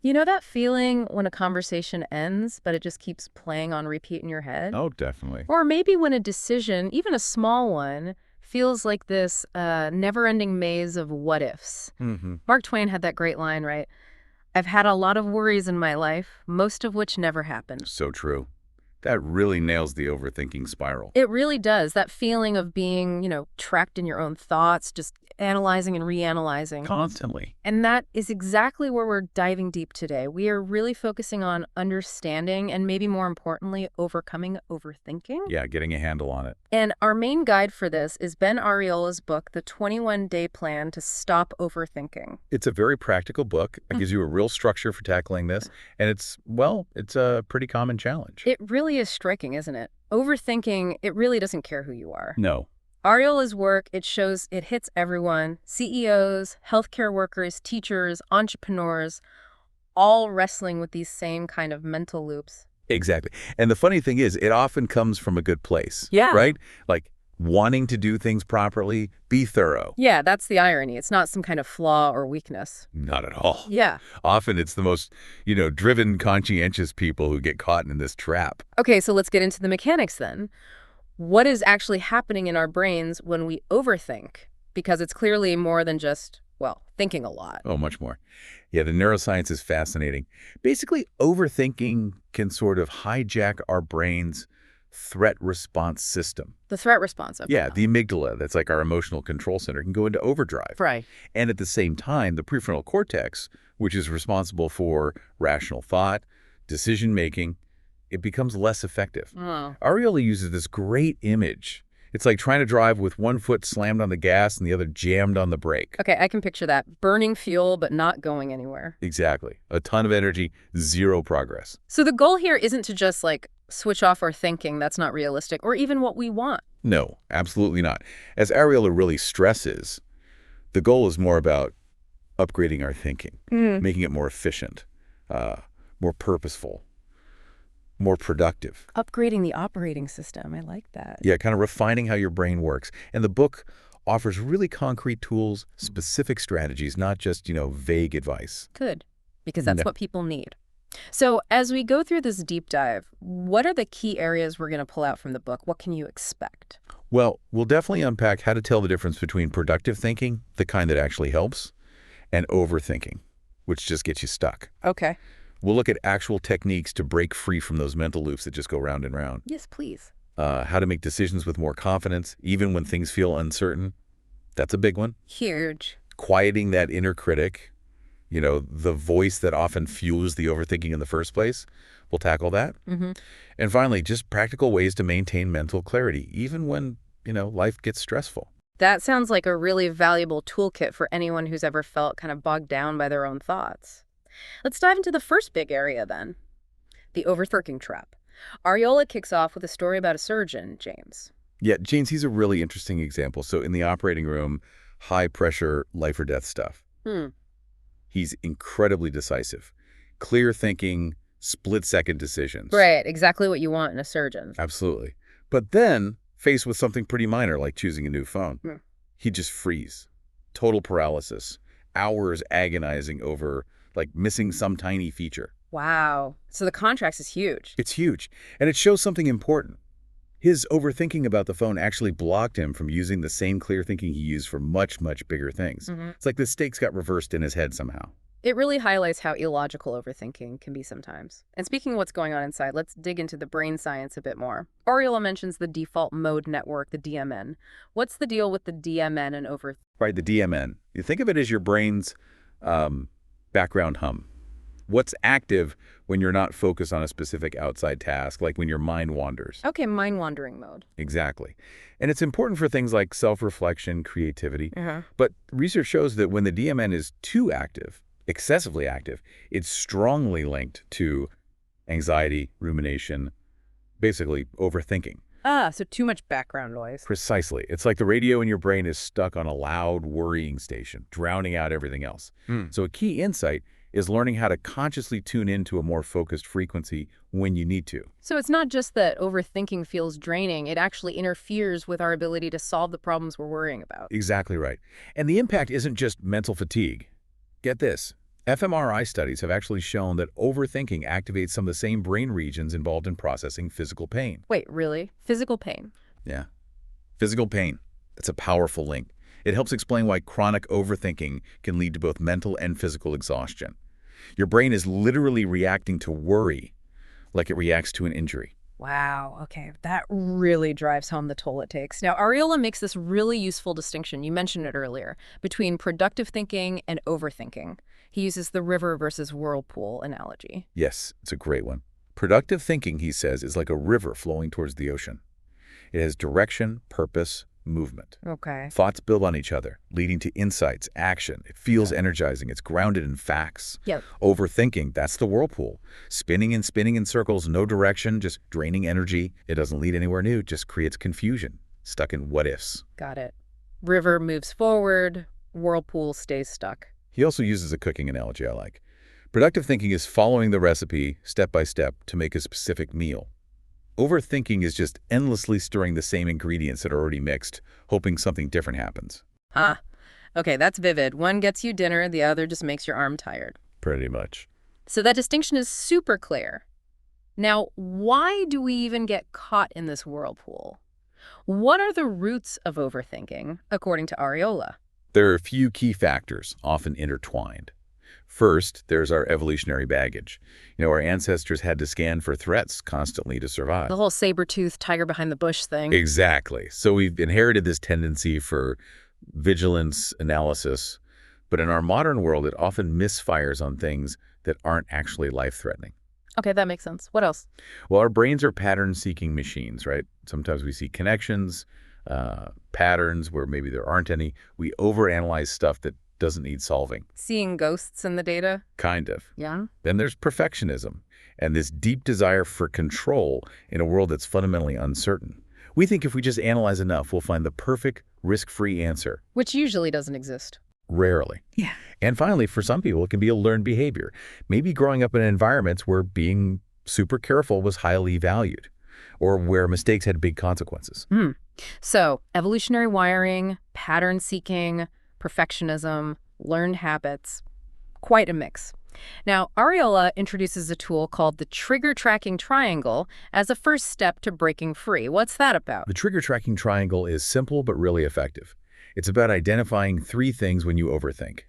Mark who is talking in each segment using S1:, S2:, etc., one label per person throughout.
S1: You know that feeling when a conversation ends, but it just keeps playing on repeat in your head?
S2: Oh, definitely.
S1: Or maybe when a decision, even a small one, feels like this never-ending maze of what-ifs.
S2: Hmm.
S1: Mark Twain had that great line, right? I've had a lot of worries in my life, most of which never happened.
S2: So true. That really nails the overthinking spiral.
S1: It really does. That feeling of being, trapped in your own thoughts, just analyzing and reanalyzing.
S2: Constantly.
S1: And that is exactly where we're diving deep today. We are really focusing on understanding and maybe more importantly, overcoming overthinking.
S2: Yeah, getting a handle on it.
S1: And our main guide for this is Ben Arriola's book, The 21-Day Plan to Stop Overthinking.
S2: It's a very practical book. It gives you a real structure for tackling this. And it's a pretty common challenge.
S1: It really is striking, isn't it? Overthinking, it really doesn't care who you are.
S2: No.
S1: Arriola's work, it shows it hits everyone, CEOs, healthcare workers, teachers, entrepreneurs, all wrestling with these same kind of mental loops.
S2: Exactly. And the funny thing is, it often comes from a good place.
S1: Yeah.
S2: Right? Like wanting to do things properly, be thorough.
S1: Yeah, that's the irony. It's not some kind of flaw or weakness.
S2: Not at all.
S1: Yeah.
S2: Often it's the most, driven, conscientious people who get caught in this trap.
S1: Okay, so let's get into the mechanics then. What is actually happening in our brains when we overthink? Because it's clearly more than just, thinking a lot.
S2: Oh, much more. Yeah, the neuroscience is fascinating. Basically, overthinking can sort of hijack our brain's threat response system.
S1: The threat response of
S2: Yeah, the amygdala, that's like our emotional control center, can go into overdrive.
S1: Right.
S2: And at the same time, the prefrontal cortex, which is responsible for rational thought, decision-making, it becomes less effective.
S1: Oh.
S2: Arriola uses this great image. It's like trying to drive with one foot slammed on the gas and the other jammed on the brake.
S1: Okay, I can picture that. Burning fuel, but not going anywhere.
S2: Exactly. A ton of energy, zero progress.
S1: So the goal here isn't to just, switch off our thinking. That's not realistic, or even what we want.
S2: No, absolutely not. As Arriola really stresses, the goal is more about upgrading our thinking, making it more efficient, more purposeful, more productive.
S1: Upgrading the operating system. I like that.
S2: Yeah, kind of refining how your brain works. And the book offers really concrete tools, specific strategies, not just, vague advice.
S1: Good, because that's
S2: No.
S1: what people need. So as we go through this deep dive, what are the key areas we're going to pull out from the book? What can you expect?
S2: Well, we'll definitely unpack how to tell the difference between productive thinking, the kind that actually helps, and overthinking, which just gets you stuck.
S1: Okay.
S2: We'll look at actual techniques to break free from those mental loops that just go round and round.
S1: Yes, please.
S2: How to make decisions with more confidence, even when things feel uncertain. That's a big one.
S1: Huge.
S2: Quieting that inner critic, the voice that often fuels the overthinking in the first place. We'll tackle that.
S1: Mm-hmm.
S2: And finally, just practical ways to maintain mental clarity, even when, life gets stressful.
S1: That sounds like a really valuable toolkit for anyone who's ever felt kind of bogged down by their own thoughts. Let's dive into the first big area then, the overthinking trap. Arriola kicks off with a story about a surgeon, James.
S2: Yeah, James, he's a really interesting example. So in the operating room, high pressure, life or death stuff. He's incredibly decisive, clear thinking, split-second decisions.
S1: Right, exactly what you want in a surgeon.
S2: Absolutely. But then, faced with something pretty minor like choosing a new phone, he'd just freeze. Total paralysis. Hours agonizing over, missing some tiny feature.
S1: Wow. So the contrast is huge.
S2: It's huge. And it shows something important. His overthinking about the phone actually blocked him from using the same clear thinking he used for much, much bigger things. It's like the stakes got reversed in his head somehow.
S1: It really highlights how illogical overthinking can be sometimes. And speaking of what's going on inside, let's dig into the brain science a bit more. Arriola mentions the default mode network, the DMN. What's the deal with the DMN and overthinking?
S2: Right, the DMN. You think of it as your brain's background hum. What's active when you're not focused on a specific outside task, like when your mind wanders.
S1: Okay, mind-wandering mode.
S2: Exactly. And it's important for things like self-reflection, creativity. But research shows that when the DMN is too active, excessively active, it's strongly linked to anxiety, rumination, basically overthinking.
S1: So too much background noise.
S2: Precisely. It's like the radio in your brain is stuck on a loud, worrying station, drowning out everything else. So a key insight is learning how to consciously tune into a more focused frequency when you need to.
S1: So it's not just that overthinking feels draining, it actually interferes with our ability to solve the problems we're worrying about.
S2: Exactly right. And the impact isn't just mental fatigue. Get this. fMRI studies have actually shown that overthinking activates some of the same brain regions involved in processing physical pain.
S1: Wait, really? Physical pain?
S2: Yeah. Physical pain. That's a powerful link. It helps explain why chronic overthinking can lead to both mental and physical exhaustion. Your brain is literally reacting to worry like it reacts to an injury.
S1: Wow, okay, that really drives home the toll it takes. Now, Arriola makes this really useful distinction, you mentioned it earlier, between productive thinking and overthinking. He uses the river versus whirlpool analogy.
S2: Yes, it's a great one. Productive thinking, he says, is like a river flowing towards the ocean. It has direction, purpose, movement.
S1: Okay.
S2: Thoughts build on each other, leading to insights, action. It feels energizing. It's grounded in facts.
S1: Yep.
S2: Overthinking, that's the whirlpool. Spinning in circles, no direction, just draining energy. It doesn't lead anywhere new, just creates confusion, stuck in what-ifs.
S1: Got it. River moves forward, whirlpool stays stuck.
S2: He also uses a cooking analogy I like. Productive thinking is following the recipe step by step to make a specific meal. Overthinking is just endlessly stirring the same ingredients that are already mixed, hoping something different happens.
S1: Huh. Okay, that's vivid. One gets you dinner, the other just makes your arm tired.
S2: Pretty much.
S1: So that distinction is super clear. Now, why do we even get caught in this whirlpool? What are the roots of overthinking, according to Arriola?
S2: There are a few key factors, often intertwined. First, there's our evolutionary baggage. Our ancestors had to scan for threats constantly to survive.
S1: The whole saber-toothed tiger behind the bush thing.
S2: Exactly. So we've inherited this tendency for vigilance analysis, but in our modern world, it often misfires on things that aren't actually life-threatening.
S1: Okay, that makes sense. What else?
S2: Well, our brains are pattern-seeking machines, right? Sometimes we see connections, patterns where maybe there aren't any. We overanalyze stuff that doesn't need solving.
S1: Seeing ghosts in the data?
S2: Kind of.
S1: Yeah.
S2: Then there's perfectionism and this deep desire for control in a world that's fundamentally uncertain. We think if we just analyze enough, we'll find the perfect, risk-free answer.
S1: Which usually doesn't exist.
S2: Rarely.
S1: Yeah.
S2: And finally, for some people, it can be a learned behavior. Maybe growing up in environments where being super careful was highly valued or where mistakes had big consequences.
S1: So, evolutionary wiring, pattern seeking, perfectionism, learned habits, quite a mix. Now, Arriola introduces a tool called the trigger tracking triangle as a first step to breaking free. What's that about?
S2: The trigger tracking triangle is simple but really effective. It's about identifying 3 things when you overthink: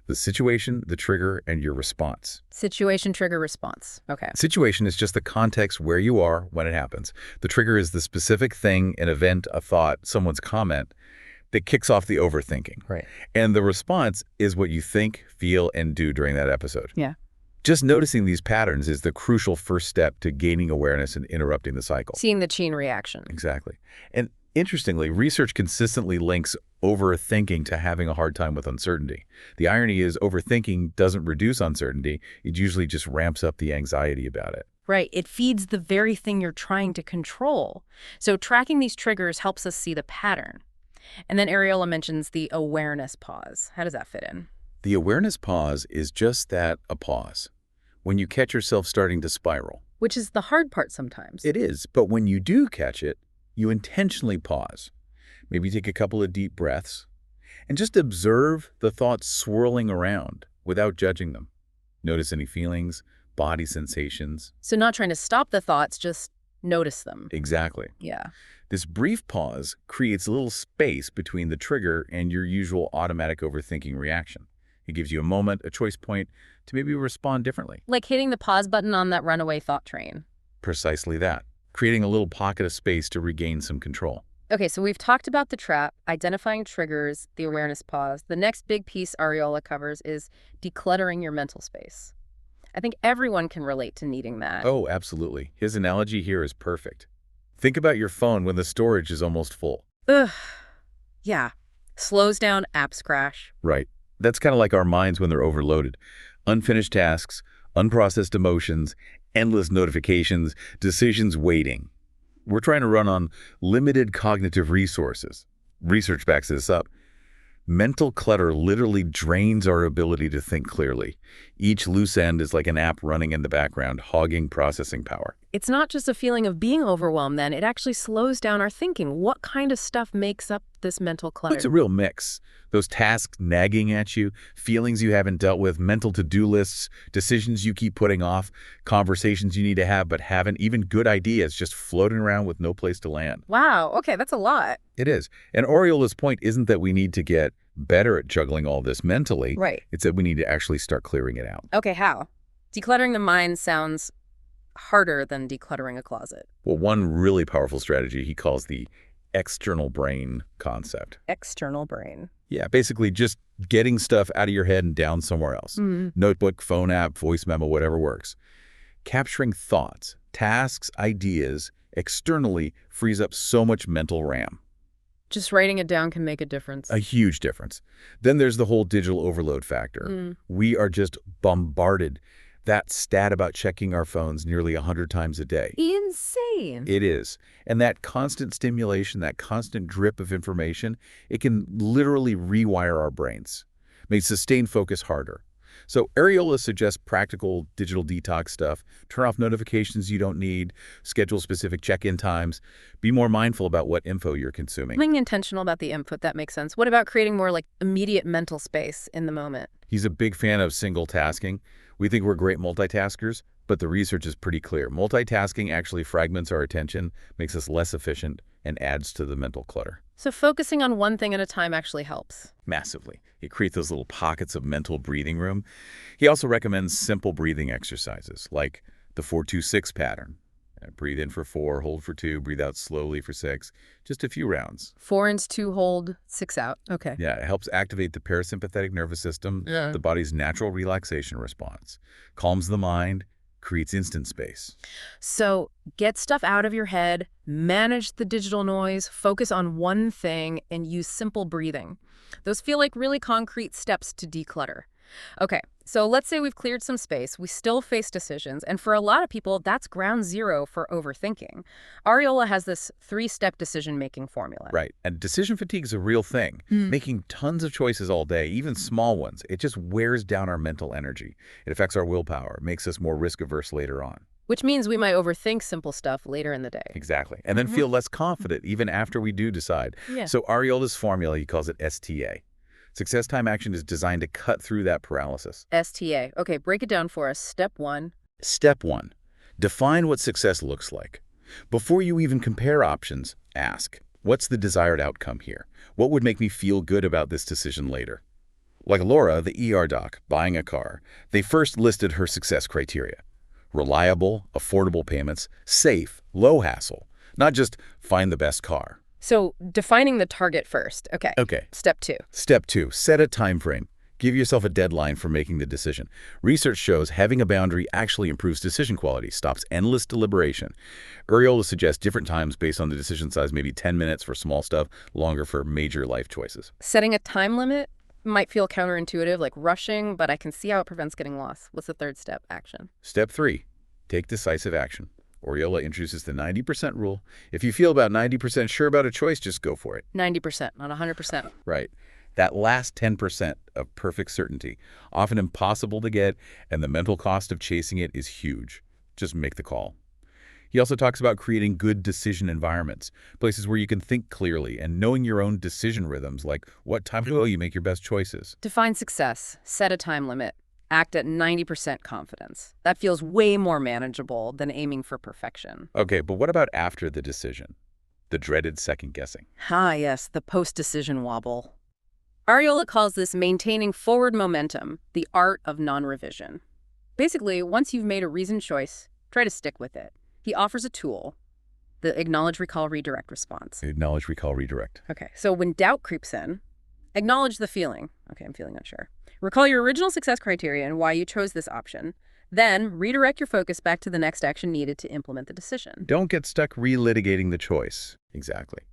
S2: the situation, the trigger, and your response.
S1: Situation, trigger, response. Okay.
S2: Situation is just the context where you are when it happens. The trigger is the specific thing, an event, a thought, someone's comment that kicks off the overthinking.
S1: Right.
S2: And the response is what you think, feel, and do during that episode.
S1: Yeah.
S2: Just noticing these patterns is the crucial first step to gaining awareness and interrupting the cycle.
S1: Seeing the chain reaction.
S2: Exactly. And interestingly, research consistently links overthinking to having a hard time with uncertainty. The irony is overthinking doesn't reduce uncertainty. It usually just ramps up the anxiety about it.
S1: Right. It feeds the very thing you're trying to control. So tracking these triggers helps us see the pattern. And then Arriola mentions the awareness pause. How does that fit in?
S2: The awareness pause is just that, a pause. When you catch yourself starting to spiral.
S1: Which is the hard part sometimes.
S2: It is, but when you do catch it, you intentionally pause. Maybe take a couple of deep breaths and just observe the thoughts swirling around without judging them. Notice any feelings, body sensations.
S1: So not trying to stop the thoughts, just notice them.
S2: Exactly.
S1: Yeah.
S2: This brief pause creates a little space between the trigger and your usual automatic overthinking reaction. It gives you a moment, a choice point, to maybe respond differently.
S1: Like hitting the pause button on that runaway thought train.
S2: Precisely that. Creating a little pocket of space to regain some control.
S1: Okay, so we've talked about the trap, identifying triggers, the awareness pause. The next big piece Arriola covers is decluttering your mental space. I think everyone can relate to needing that.
S2: Oh, absolutely. His analogy here is perfect. Think about your phone when the storage is almost full.
S1: Ugh. Yeah. Slows down, apps crash.
S2: Right. That's kind of like our minds when they're overloaded. Unfinished tasks, unprocessed emotions, endless notifications, decisions waiting. We're trying to run on limited cognitive resources. Research backs this up. Mental clutter literally drains our ability to think clearly. Each loose end is like an app running in the background, hogging processing power.
S1: It's not just a feeling of being overwhelmed then, it actually slows down our thinking. What kind of stuff makes up this mental clutter?
S2: It's a real mix. Those tasks nagging at you, feelings you haven't dealt with, mental to-do lists, decisions you keep putting off, conversations you need to have but haven't, even good ideas just floating around with no place to land.
S1: Wow, okay, that's a lot.
S2: It is. And Arriola's point isn't that we need to get better at juggling all this mentally.
S1: Right.
S2: It's that we need to actually start clearing it out.
S1: Okay, how? Decluttering the mind sounds harder than decluttering a closet.
S2: Well, one really powerful strategy he calls the external brain concept.
S1: External brain.
S2: Yeah, basically just getting stuff out of your head and down somewhere else. Notebook, phone app, voice memo, whatever works. Capturing thoughts, tasks, ideas externally frees up so much mental RAM.
S1: Just writing it down can make a difference.
S2: A huge difference. Then there's the whole digital overload factor. We are just bombarded. That stat about checking our phones nearly 100 times a day.
S1: Insane.
S2: It is. And that constant stimulation, that constant drip of information, it can literally rewire our brains, make sustained focus harder. So Arriola suggests practical digital detox stuff. Turn off notifications you don't need, schedule specific check-in times, be more mindful about what info you're consuming.
S1: Being intentional about the input, that makes sense. What about creating more like immediate mental space in the moment?
S2: He's a big fan of single tasking. We think we're great multitaskers, but the research is pretty clear. Multitasking actually fragments our attention, makes us less efficient, and adds to the mental clutter.
S1: So focusing on one thing at a time actually helps.
S2: Massively. It creates those little pockets of mental breathing room. He also recommends simple breathing exercises, like the 4-2-6 pattern. Breathe in for 4, hold for 2, breathe out slowly for 6. Just a few rounds.
S1: 4 in, 2 hold, 6 out. Okay.
S2: Yeah, it helps activate the parasympathetic nervous system, the body's natural relaxation response. Calms the mind, creates instant space.
S1: So get stuff out of your head, manage the digital noise, focus on one thing, and use simple breathing. Those feel like really concrete steps to declutter. Okay, so let's say we've cleared some space, we still face decisions, and for a lot of people, that's ground zero for overthinking. Arriola has this 3-step decision-making formula.
S2: Right, and decision fatigue is a real thing. Making tons of choices all day, even small ones, it just wears down our mental energy. It affects our willpower, makes us more risk-averse later on.
S1: Which means we might overthink simple stuff later in the day.
S2: Exactly, and then feel less confident even after we do decide.
S1: Yeah.
S2: So Arriola's formula, he calls it STA. Success time action is designed to cut through that paralysis.
S1: STA. Okay, break it down for us. Step 1.
S2: Step 1. Define what success looks like. Before you even compare options, ask, what's the desired outcome here? What would make me feel good about this decision later? Like Laura, the ER doc, buying a car, they first listed her success criteria. Reliable, affordable payments, safe, low hassle, not just find the best car.
S1: So defining the target first. Okay.
S2: Okay.
S1: Step 2.
S2: Step 2, set a time frame. Give yourself a deadline for making the decision. Research shows having a boundary actually improves decision quality, stops endless deliberation. Arriola suggests different times based on the decision size, maybe 10 minutes for small stuff, longer for major life choices.
S1: Setting a time limit might feel counterintuitive, like rushing, but I can see how it prevents getting lost. What's the 3rd step? Action.
S2: Step 3, take decisive action. Arriola introduces the 90% rule. If you feel about 90% sure about a choice, just go for it.
S1: 90%, not 100%.
S2: Right. That last 10% of perfect certainty, often impossible to get, and the mental cost of chasing it is huge. Just make the call. He also talks about creating good decision environments, places where you can think clearly and knowing your own decision rhythms, like what time you make your best choices.
S1: Define success. Set a time limit. Act at 90% confidence. That feels way more manageable than aiming for perfection.
S2: Okay, but what about after the decision? The dreaded second guessing.
S1: Ah, yes, the post-decision wobble. Arriola calls this maintaining forward momentum, the art of non-revision. Basically, once you've made a reasoned choice, try to stick with it. He offers a tool, the acknowledge, recall, redirect response.
S2: Acknowledge, recall, redirect.
S1: Okay, so when doubt creeps in, acknowledge the feeling. Okay, I'm feeling unsure. Recall your original success criteria and why you chose this option. Then redirect your focus back to the next action needed to implement the decision.
S2: Don't get stuck relitigating the choice. Exactly.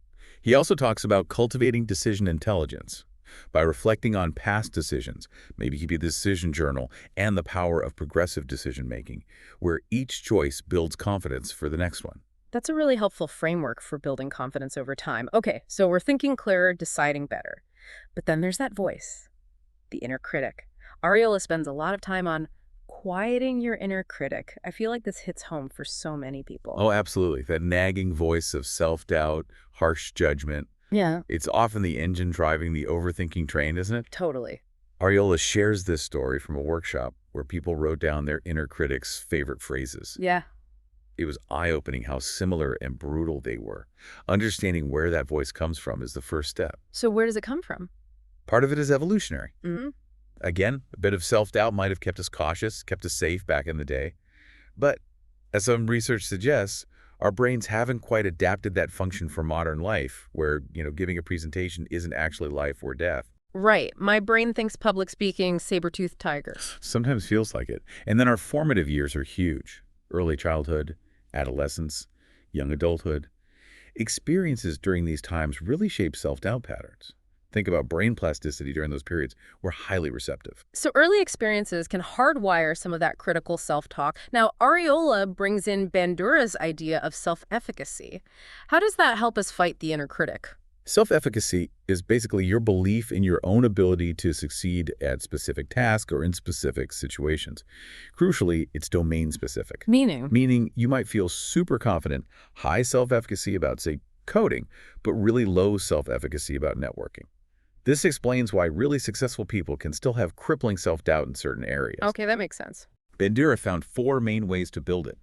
S2: He also talks about cultivating decision intelligence by reflecting on past decisions, maybe keeping a decision journal, and the power of progressive decision-making, where each choice builds confidence for the next one.
S1: That's a really helpful framework for building confidence over time. Okay, so we're thinking clearer, deciding better. But then there's that voice, the inner critic. Arriola spends a lot of time on Quieting your inner critic. I feel like this hits home for so many people.
S2: Oh, absolutely. That nagging voice of self-doubt, harsh judgment.
S1: Yeah,
S2: It's often the engine driving the overthinking train, isn't it?
S1: totally.
S2: Arriola shares this story from a workshop where people wrote down their inner critic's favorite phrases.
S1: Yeah.
S2: It was eye-opening how similar and brutal they were. Understanding where that voice comes from is the first step.
S1: So where does it come from?
S2: Part of it is evolutionary.
S1: Hmm.
S2: Again, a bit of self-doubt might have kept us cautious, kept us safe back in the day. But as some research suggests, our brains haven't quite adapted that function for modern life, where, giving a presentation isn't actually life or death.
S1: Right. My brain thinks public speaking, saber-toothed tiger.
S2: Sometimes feels like it. And then our formative years are huge. Early childhood, adolescence, young adulthood. Experiences during these times really shape self-doubt patterns. Think about brain plasticity during those periods. We're highly receptive.
S1: So early experiences can hardwire some of that critical self-talk. Now, Arriola brings in Bandura's idea of self-efficacy. How does that help us fight the inner critic?
S2: Self-efficacy is basically your belief in your own ability to succeed at specific tasks or in specific situations. Crucially, it's domain-specific.
S1: Meaning?
S2: Meaning you might feel super confident, high self-efficacy about, say, coding, but really low self-efficacy about networking. This explains why really successful people can still have crippling self-doubt in certain areas.
S1: Okay, that makes sense.
S2: Bandura found 4 main ways to build it.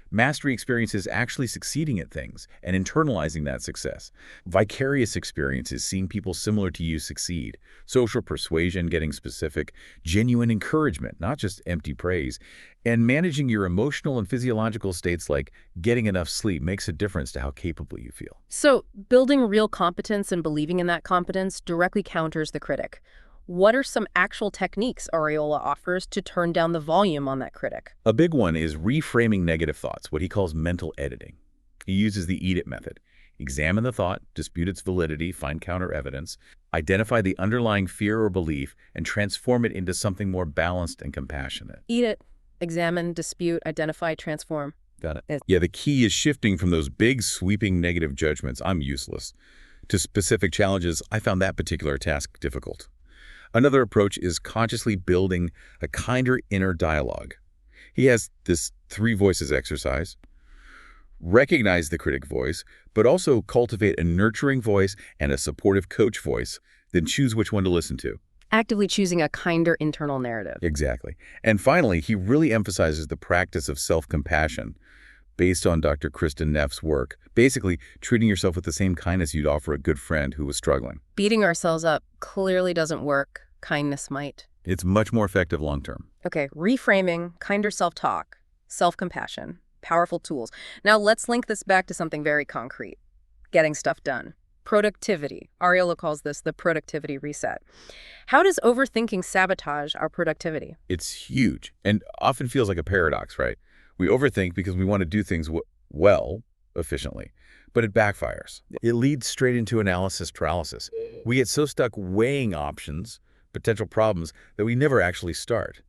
S2: Mastery experiences actually succeeding at things and internalizing that success. Vicarious experiences seeing people similar to you succeed. Social persuasion, getting specific. Genuine encouragement, not just empty praise. And managing your emotional and physiological states like getting enough sleep makes a difference to how capable you feel.
S1: So building real competence and believing in that competence directly counters the critic. What are some actual techniques Arriola offers to turn down the volume on that critic?
S2: A big one is reframing negative thoughts, what he calls mental editing. He uses the EAT IT method. Examine the thought, dispute its validity, find counter evidence, identify the underlying fear or belief, and transform it into something more balanced and compassionate.
S1: Eat it. Examine, dispute, identify, transform.
S2: Got it. Yeah, the key is shifting from those big, sweeping negative judgments, I'm useless, to specific challenges, I found that particular task difficult. Another approach is consciously building a kinder inner dialogue. He has this 3 voices exercise. Recognize the critic voice, but also cultivate a nurturing voice and a supportive coach voice, then choose which one to listen to.
S1: Actively choosing a kinder internal narrative.
S2: Exactly. And finally, he really emphasizes the practice of self-compassion based on Dr. Kristen Neff's work, basically treating yourself with the same kindness you'd offer a good friend who was struggling.
S1: Beating ourselves up clearly doesn't work. Kindness might.
S2: It's much more effective long-term.
S1: Okay, reframing, kinder self-talk, self-compassion, powerful tools. Now let's link this back to something very concrete. Getting stuff done. Productivity. Arriola calls this the productivity reset. How does overthinking sabotage our productivity?
S2: It's huge and often feels like a paradox, right? We overthink because we want to do things well, efficiently, but it backfires. It leads straight into analysis paralysis. We get so stuck weighing options, potential problems, that we never actually start.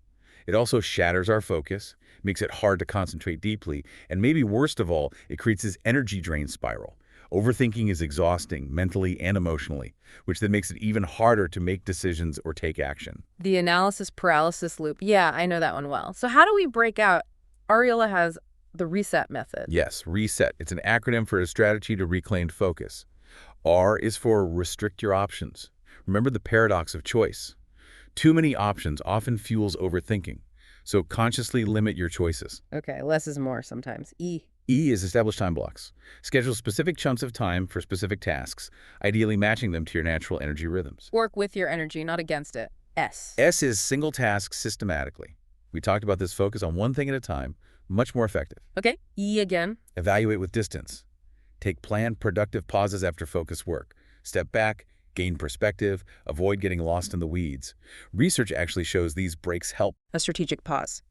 S2: It also shatters our focus, makes it hard to concentrate deeply, and maybe worst of all, it creates this energy drain spiral. Overthinking is exhausting mentally and emotionally, which then makes it even harder to make decisions or take action.
S1: The analysis paralysis loop. Yeah, I know that one well. So how do we break out? Arriola has the reset method.
S2: Yes, reset. It's an acronym for a strategy to reclaim focus. R is for restrict your options. Remember the paradox of choice. Too many options often fuels overthinking, so consciously limit your choices.
S1: Okay, less is more sometimes. E.
S2: E is establish time blocks. Schedule specific chunks of time for specific tasks, ideally matching them to your natural energy rhythms.
S1: Work with your energy, not against it. S.
S2: S is single tasks systematically. We talked about this focus on one thing at a time, much more effective.
S1: Okay, E again.
S2: Evaluate with distance. Take planned, productive pauses after focused work. Step back, gain perspective, avoid getting lost in the weeds. Research actually shows these breaks help.
S1: A strategic pause.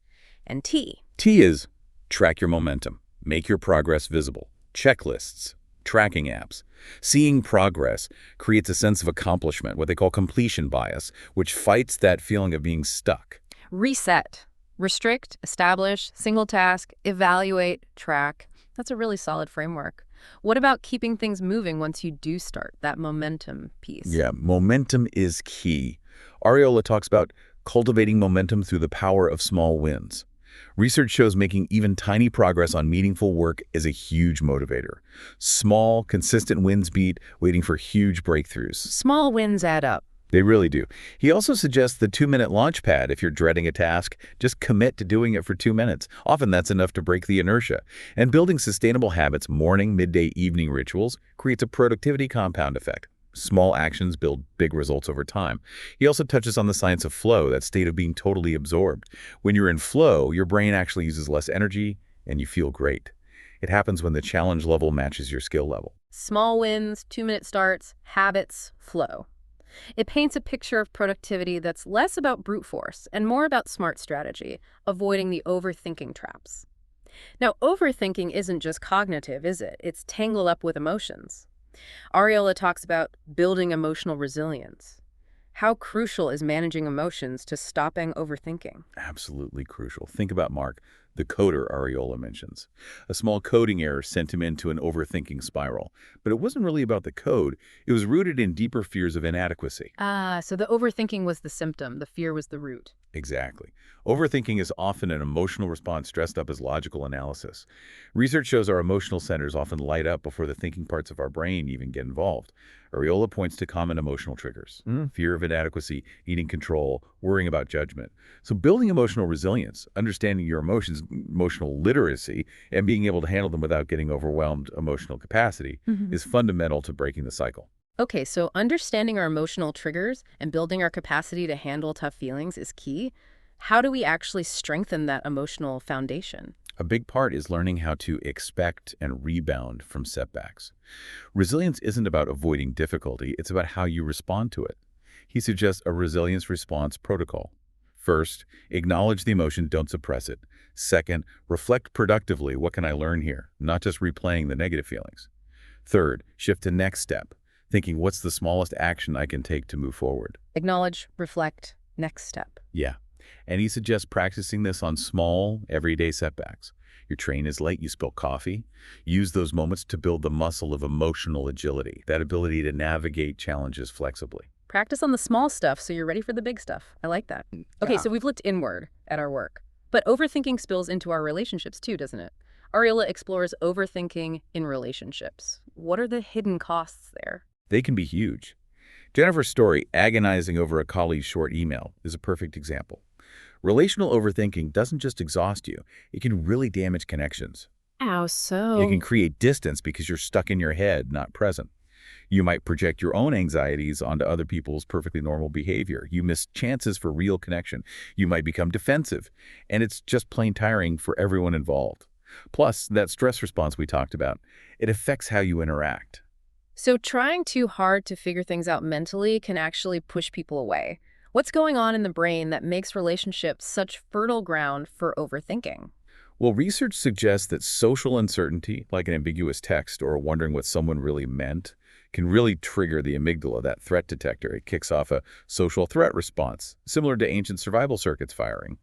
S1: And T.
S2: T is track your momentum. Make your progress visible. Checklists, tracking apps. Seeing progress creates a sense of accomplishment, what they call completion bias, which fights that feeling of being stuck.
S1: Reset. Restrict, establish, single task, evaluate, track. That's a really solid framework. What about keeping things moving once you do start, that momentum piece?
S2: Yeah, momentum is key. Arriola talks about cultivating momentum through the power of small wins. Research shows making even tiny progress on meaningful work is a huge motivator. Small, consistent wins beat waiting for huge breakthroughs.
S1: Small wins add up.
S2: They really do. He also suggests the 2-minute launch pad if you're dreading a task. Just commit to doing it for 2 minutes. Often that's enough to break the inertia. And building sustainable habits, morning, midday, evening rituals, creates a productivity compound effect. Small actions build big results over time. He also touches on the science of flow, that state of being totally absorbed. When you're in flow, your brain actually uses less energy and you feel great. It happens when the challenge level matches your skill level.
S1: Small wins, 2-minute starts, habits, flow. It paints a picture of productivity that's less about brute force and more about smart strategy, avoiding the overthinking traps. Now, overthinking isn't just cognitive, is it? It's tangled up with emotions. Arriola talks about building emotional resilience. How crucial is managing emotions to stopping overthinking?
S2: Absolutely crucial. Think about Mark, the coder Arriola mentions. A small coding error sent him into an overthinking spiral. But it wasn't really about the code. It was rooted in deeper fears of inadequacy.
S1: So the overthinking was the symptom, the fear was the root.
S2: Exactly. Overthinking is often an emotional response dressed up as logical analysis. Research shows our emotional centers often light up before the thinking parts of our brain even get involved. Arriola points to common emotional triggers: fear of inadequacy, needing control, worrying about judgment. So building emotional resilience, understanding your emotions, emotional literacy, and being able to handle them without getting overwhelmed emotional capacity is fundamental to breaking the cycle.
S1: Okay, so understanding our emotional triggers and building our capacity to handle tough feelings is key. How do we actually strengthen that emotional foundation?
S2: A big part is learning how to expect and rebound from setbacks. Resilience isn't about avoiding difficulty, it's about how you respond to it. He suggests a resilience response protocol. First, acknowledge the emotion, don't suppress it. Second, reflect productively, what can I learn here? Not just replaying the negative feelings. Third, shift to next step, thinking what's the smallest action I can take to move forward.
S1: Acknowledge, reflect, next step.
S2: Yeah. And he suggests practicing this on small, everyday setbacks. Your train is late, you spill coffee. Use those moments to build the muscle of emotional agility, that ability to navigate challenges flexibly.
S1: Practice on the small stuff so you're ready for the big stuff. I like that. Okay,
S2: Yeah.
S1: so we've looked inward at our work. But overthinking spills into our relationships too, doesn't it? Arriola explores overthinking in relationships. What are the hidden costs there?
S2: They can be huge. Jennifer's story, agonizing over a colleague's short email, is a perfect example. Relational overthinking doesn't just exhaust you, it can really damage connections.
S1: How so?
S2: You can create distance because you're stuck in your head, not present. You might project your own anxieties onto other people's perfectly normal behavior. You miss chances for real connection. You might become defensive, and it's just plain tiring for everyone involved. Plus, that stress response we talked about, it affects how you interact.
S1: So trying too hard to figure things out mentally can actually push people away. What's going on in the brain that makes relationships such fertile ground for overthinking?
S2: Well, research suggests that social uncertainty, like an ambiguous text or wondering what someone really meant, can really trigger the amygdala, that threat detector. It kicks off a social threat response, similar to ancient survival circuits firing.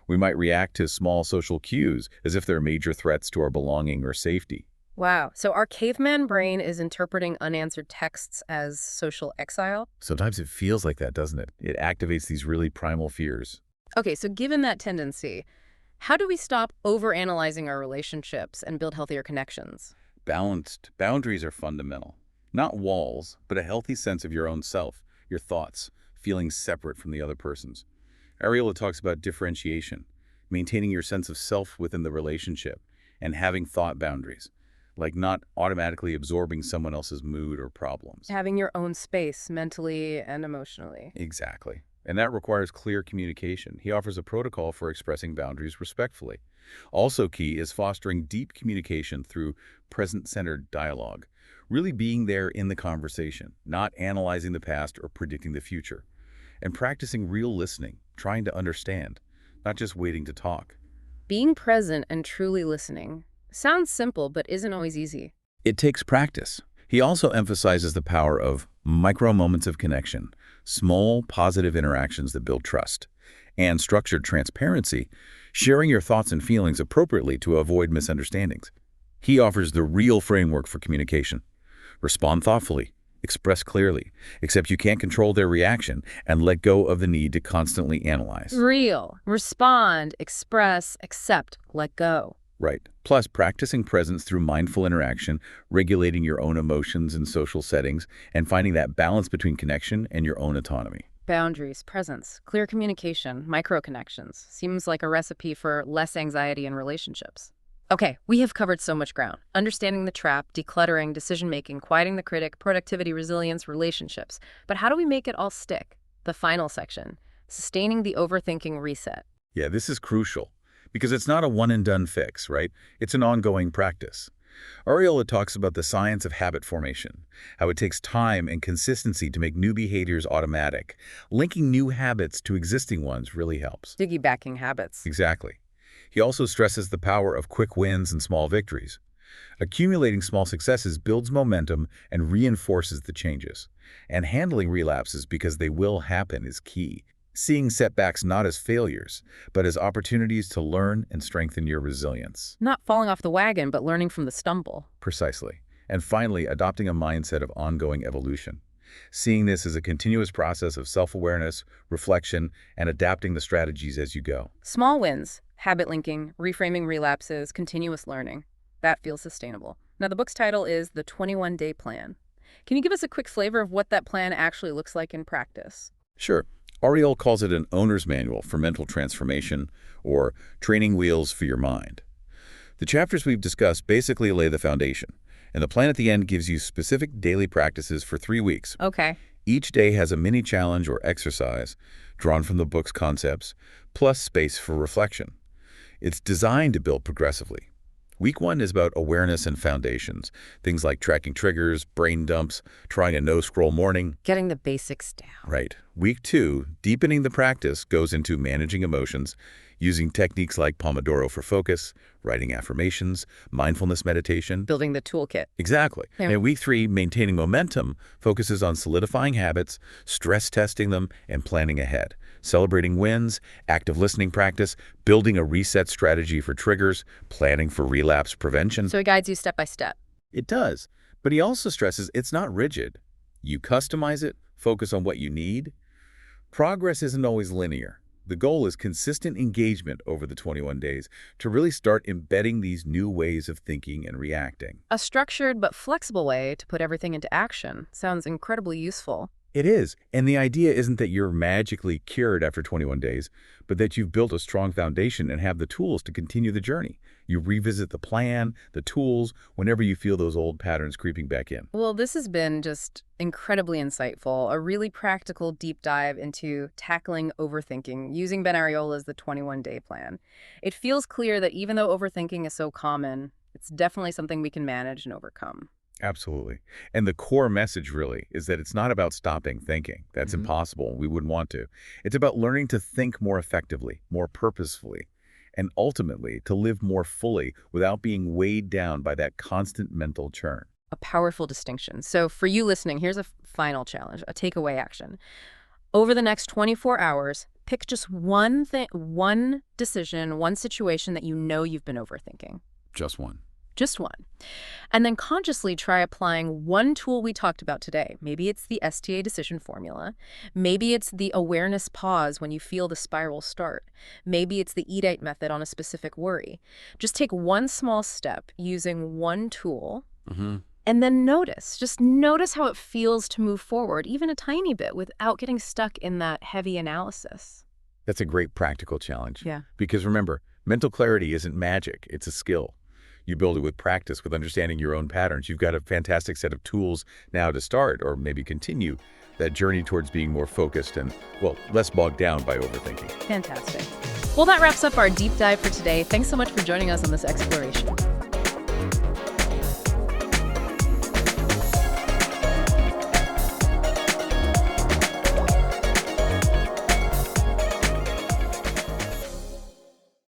S2: We might react to small social cues as if they're major threats to our belonging or safety.
S1: Wow, so our caveman brain is interpreting unanswered texts as social exile?
S2: Sometimes it feels like that, doesn't it? It activates these really primal fears.
S1: Okay, so given that tendency, how do we stop overanalyzing our relationships and build healthier connections?
S2: Balanced boundaries are fundamental. Not walls, but a healthy sense of your own self, your thoughts, feeling separate from the other person's. Arriola talks about differentiation, maintaining your sense of self within the relationship, and having thought boundaries, like not automatically absorbing someone else's mood or problems.
S1: Having your own space mentally and emotionally.
S2: Exactly. And that requires clear communication. He offers a protocol for expressing boundaries respectfully. Also key is fostering deep communication through present-centered dialogue, really being there in the conversation, not analyzing the past or predicting the future, and practicing real listening, trying to understand, not just waiting to talk.
S1: Being present and truly listening sounds simple, but isn't always easy.
S2: It takes practice. He also emphasizes the power of micro moments of connection, small positive interactions that build trust, and structured transparency, sharing your thoughts and feelings appropriately to avoid misunderstandings. He offers the real framework for communication. Respond thoughtfully, express clearly, except you can't control their reaction and let go of the need to constantly analyze.
S1: Real. Respond, express, accept, let go.
S2: Right. Plus, practicing presence through mindful interaction, regulating your own emotions in social settings, and finding that balance between connection and your own autonomy.
S1: Boundaries, presence, clear communication, micro-connections. Seems like a recipe for less anxiety in relationships. Okay, we have covered so much ground. Understanding the trap, decluttering, decision-making, quieting the critic, productivity, resilience, relationships. But how do we make it all stick? The final section, sustaining the overthinking reset.
S2: Yeah, this is crucial because it's not a one-and-done fix, right? It's an ongoing practice. Arriola talks about the science of habit formation, how it takes time and consistency to make new behaviors automatic. Linking new habits to existing ones really helps.
S1: Piggybacking habits.
S2: Exactly. He also stresses the power of quick wins and small victories. Accumulating small successes builds momentum and reinforces the changes. And handling relapses, because they will happen, is key. Seeing setbacks not as failures, but as opportunities to learn and strengthen your resilience.
S1: Not falling off the wagon, but learning from the stumble.
S2: Precisely. And finally, adopting a mindset of ongoing evolution. Seeing this as a continuous process of self-awareness, reflection, and adapting the strategies as you go.
S1: Small wins, habit linking, reframing relapses, continuous learning. That feels sustainable. Now, the book's title is The 21-Day Plan. Can you give us a quick flavor of what that plan actually looks like in practice?
S2: Sure. Arriola calls it an owner's manual for mental transformation, or training wheels for your mind. The chapters we've discussed basically lay the foundation, and the plan at the end gives you specific daily practices for 3 weeks.
S1: Okay.
S2: Each day has a mini challenge or exercise drawn from the book's concepts, plus space for reflection. It's designed to build progressively. Week 1 is about awareness and foundations, things like tracking triggers, brain dumps, trying a no-scroll morning.
S1: Getting the basics down.
S2: Right. Week 2, deepening the practice, goes into managing emotions, using techniques like Pomodoro for focus, writing affirmations, mindfulness meditation.
S1: Building the toolkit.
S2: Exactly.
S1: Yeah.
S2: And week 3, maintaining momentum, focuses on solidifying habits, stress testing them, and planning ahead. Celebrating wins, active listening practice, building a reset strategy for triggers, planning for relapse prevention.
S1: So it guides you step by step.
S2: It does. But he also stresses it's not rigid. You customize it, focus on what you need. Progress isn't always linear. The goal is consistent engagement over the 21 days to really start embedding these new ways of thinking and reacting.
S1: A structured but flexible way to put everything into action. Sounds incredibly useful.
S2: It is. And the idea isn't that you're magically cured after 21 days, but that you've built a strong foundation and have the tools to continue the journey. You revisit the plan, the tools, whenever you feel those old patterns creeping back in.
S1: Well, this has been just incredibly insightful, a really practical deep dive into tackling overthinking using Ben Arriola's The 21-Day Plan. It feels clear that even though overthinking is so common, it's definitely something we can manage and overcome.
S2: Absolutely. And the core message really is that it's not about stopping thinking. That's impossible. We wouldn't want to. It's about learning to think more effectively, more purposefully, and ultimately to live more fully without being weighed down by that constant mental churn.
S1: A powerful distinction. So for you listening, here's a final challenge, a takeaway action. Over the next 24 hours, pick just one thing, one decision, one situation that you know you've been overthinking.
S2: Just one.
S1: Just one. And then consciously try applying one tool we talked about today. Maybe it's the STA decision formula. Maybe it's the awareness pause when you feel the spiral start. Maybe it's the eat-out method on a specific worry. Just take one small step using one tool and then notice. Just notice how it feels to move forward, even a tiny bit, without getting stuck in that heavy analysis.
S2: That's a great practical challenge.
S1: Yeah.
S2: Because remember, mental clarity isn't magic. It's a skill. You build it with practice, with understanding your own patterns. You've got a fantastic set of tools now to start or maybe continue that journey towards being more focused and, well, less bogged down by overthinking.
S1: Fantastic. Well, that wraps up our deep dive for today. Thanks so much for joining us on this exploration.